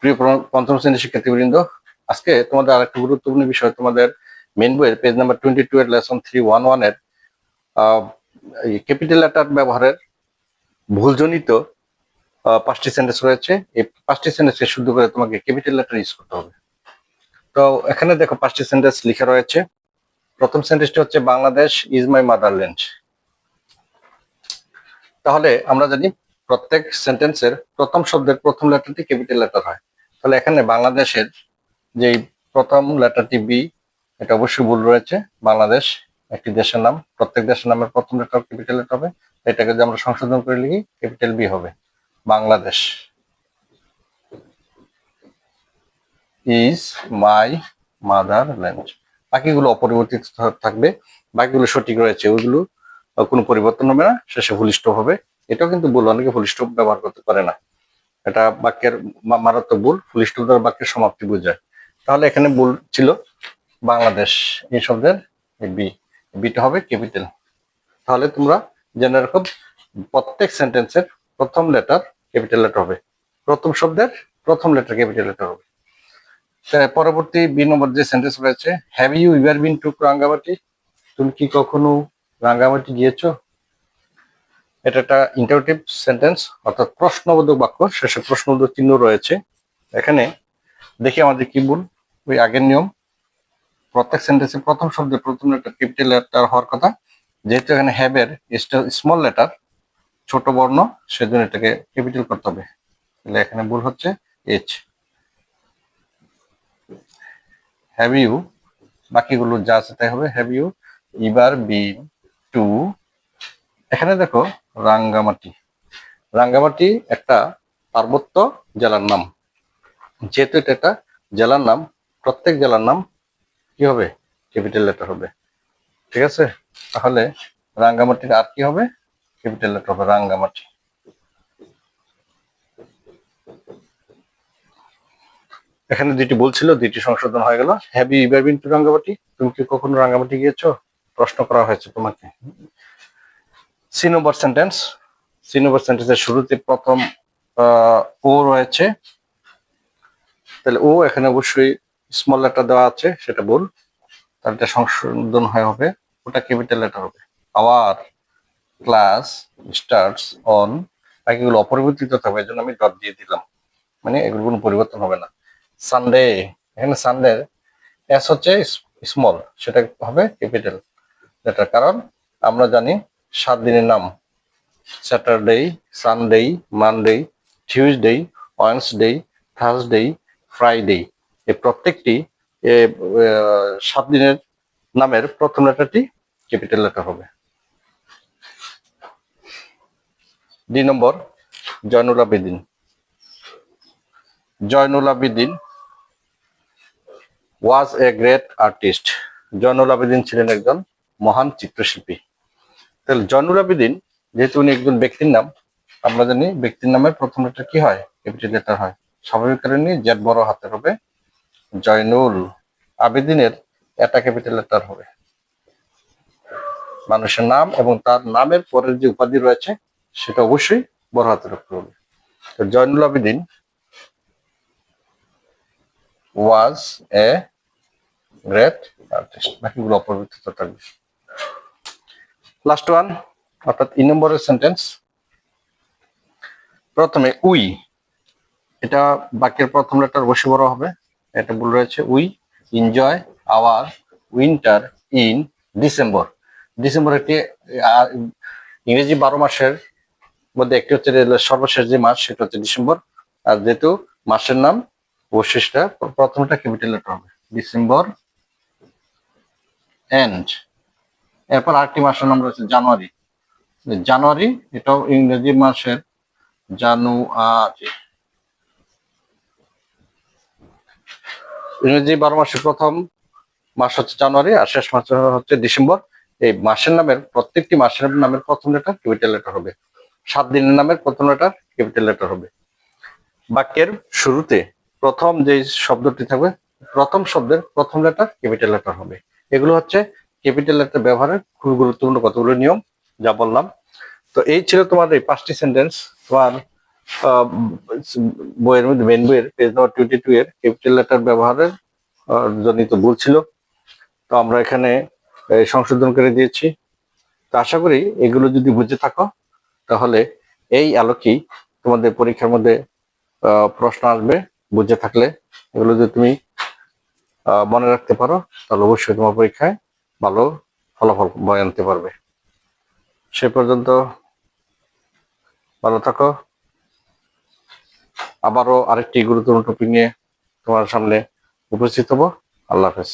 প্রিয় পঞ্চম শ্রেণীর শিক্ষার্থীবৃন্দ, আজকে তোমাদের আরেকটা গুরুত্বপূর্ণ বিষয়, তোমাদের মেন বইয়ের পেজ নাম্বার 22 এর লেসন 311 এর ক্যাপিটাল লেটার ব্যবহারের ভুলজনিত 5টি সেন্টেন্স রয়েছে। এই 5টি সেন্টেন্সকে শুদ্ধ করে তোমাকে ক্যাপিটাল লেটার ইউজ করতে হবে। তো এখানে দেখো 5টি সেন্টেন্স লেখা রয়েছে। প্রথম সেন্টেন্সটি হচ্ছে বাংলাদেশ ইজ মাই মাদারল্যান্ড। তাহলে আমরা জানি প্রত্যেক সেন্টেন্সের প্রথম শব্দের প্রথম লেটারটি ক্যাপিটাল লেটার হয়। তাহলে এখানে বাংলাদেশের যে প্রথম লেটারটি বি, এটা অবশ্যই ভুল রয়েছে। বাংলাদেশ একটি দেশের নাম, প্রত্যেক দেশের নামের প্রথম লেটার ক্যাপিটাল লেটার হবে। এটাকে যদি আমরা সংশোধন করে লিখি, ক্যাপিটাল বি হবে। Bangladesh is my motherland. বাকিগুলো অপরিবর্তিত থাকবে, বাকিগুলো সঠিক রয়েছে, ওইগুলো কোনো পরিবর্তন হবে না, শেষে ফুল স্টপ হবে। এটাও কিন্তু ভুল, অনেকে ফুল স্টপ ব্যবহার করতে পারে না, এটা বাক্যের মারাত্মক ভুল। ফুল স্টপ দ্বারা বাক্যের সমাপ্তি বোঝায়। তাহলে এখানে ভুল ছিল বাংলাদেশ এই শব্দের বি, বিটা হবে ক্যাপিটাল। তাহলে তোমরা জেনে রাখো প্রত্যেক সেন্টেন্সের প্রথম লেটার ক্যাপিটাল লেটার হবে, প্রথম শব্দের প্রথম লেটার ক্যাপিটাল লেটার হবে। পরবর্তী বি নম্বর যে সেন্টেন্স রয়েছে, have you ever been to Rangamati? তুমি কি কখনো রাঙ্গামাটি গিয়েছো? এটা একটা ইন্টারোগেটিভ সেন্টেন্স, অর্থাৎ প্রশ্নবোধক বাক্য, শেষে প্রশ্নবোধক চিহ্ন রয়েছে। এখানে দেখি আমাদের কি ভুল। ওই আগের নিয়ম, প্রত্যেক সেন্টেন্সে প্রথম শব্দের প্রথম লেটার ক্যাপিটাল লেটার হওয়ার কথা। যেহেতু এখানে হ্যাভ এর স্মল লেটার, ছোট বর্ণ, সেজন্য এটাকে ক্যাপিটাল করতে হবে। তাহলে এখানে ভুল হচ্ছে এইচ। হ্যাভ ইউ, বাকিগুলো যা আছে তাই হবে। Have you ever been to, এখানে দেখো রাঙ্গামাটি। রাঙ্গামাটি একটা পার্বত্য জেলার নাম। যেহেতু এটা একটা জেলার নাম, প্রত্যেক জেলার নাম কি হবে? ক্যাপিটাল লেটার হবে। ঠিক আছে, তাহলে রাঙ্গামাটির আর কি হবে? ক্যাপিটাল লেটার হবে রাঙ্গামাটি। এখানে দুইটি বলছিল, দুইটি সংশোধন হয়ে গেল। Have you ever been to Rangamati? তুমি কি কখনো রাঙ্গামাটি গিয়েছো? প্রশ্ন করা হয়েছে তোমাকে। C number sentence, C number সেন্টেন্সের শুরুতে প্রথম ও রয়েছে। তাহলে ও এখানে অবশ্যই স্মল লেটার দেওয়া আছে, সেটা ভুল। তাহলে এটা সংশোধন হয়ে হবে, ওটা ক্যাপিটাল লেটার হবে। আওয়ার ক্লাস স্টার্টস অন, বাকিগুলো অপরিবর্তিত থাকবে, এই জন্য আমি ডট দিয়ে দিলাম, মানে এগুলো কোনো পরিবর্তন হবে না। সানডে, এখানে সানডে এস হচ্ছে স্মল, সেটা হবে ক্যাপিটাল লেটার, কারণ আমরা জানি 7 দিনের নাম Saturday, Sunday, Monday, Tuesday, Wednesday, Thursday, Friday. এই প্রত্যেকটি 7 দিনের নামের প্রথম লেটারটি ক্যাপিটাল লেটার হবে। D number, Zainul Abedin. Zainul Abedin was a great artist. Zainul Abedin ছিলেন একজন মহান চিত্রশিল্পী। তাহলে জয়নুল আবেদিন যেহেতু উনি একজন ব্যক্তির নাম, আমরা জানি ব্যক্তির নামের প্রথম লেটার কি হয়? ক্যাপিটাল লেটার হয়। স্বাভাবিক কারণে জেড বড় হাতের হবে। জয়নুল আবেদিনের এটা ক্যাপিটাল লেটার হবে। মানুষের নাম এবং তার নামের পরের যে উপাধি রয়েছে সেটা অবশ্যই বড় হাতের অক্ষর হবে। তো Zainul Abedin was a great artist, বাকিগুলো অপরিবর্তিত থাকবে। লাস্ট ওয়ান, অর্থাৎ ই নম্বরের সেন্টেন্স। প্রথমে উই, এটা বাক্যের প্রথম লেটার অবশ্যই বড় হবে, এটা ভুল রয়েছে। We enjoy our winter in December. December একটি ইংরেজি 12 মাসের মধ্যে একটি হচ্ছে সর্বশেষ যে মাস, সেটা হচ্ছে ডিসেম্বর। আর যেহেতু মাসের নাম, অবশ্যই সেটা প্রথমটা ক্যাপিটাল লেটার হবে, ডিসেম্বর এন্ড। এরপর আরেকটি মাসের নাম রয়েছে জানুয়ারি। জানুয়ারি এটাও ইংরেজি মাসের জানুয়ারি, ইংরেজি 12 মাসের প্রথম মাস হচ্ছে জানুয়ারি, আর শেষ মাস হচ্ছে ডিসেম্বর। এই মাসের নামের প্রত্যেকটি মাসের নামের প্রথম লেটার ক্যাপিটাল লেটার হবে। 7 দিনের নামের প্রথম লেটার ক্যাপিটাল লেটার হবে। বাক্যের শুরুতে প্রথম যে শব্দটি থাকবে, প্রথম শব্দের প্রথম লেটার ক্যাপিটাল লেটার হবে। এগুলো হচ্ছে ক্যাপিটাল লেটার ব্যবহারের খুবই গুরুত্বপূর্ণ কতগুলো নিয়ম যা বললাম। তো এই ছিল তোমার এই 5টি সেন্টেন্স। তোমার আহ, বইয়ের মধ্যে মেন বইয়ের পেজ নাম্বার 22 এর ক্যাপিটাল লেটার ব্যবহারের জনিত ভুল ছিল, তো আমরা এখানে সংশোধন করে দিয়েছি। তো আশা করি এগুলো যদি বুঝে থাকো তাহলে এই আলোকেই তোমাদের পরীক্ষার মধ্যে প্রশ্ন আসবে। বুঝে থাকলে এগুলো যদি তুমি মনে রাখতে পারো তাহলে অবশ্যই তোমার পরীক্ষায় ভালো ফলাফল বয়ে আনতে পারবে। সে পর্যন্ত ভালো থাকো। আবারও আরেকটি গুরুত্বপূর্ণ টপিক নিয়ে তোমার সামনে উপস্থিত হব। আল্লাহ হাফেজ।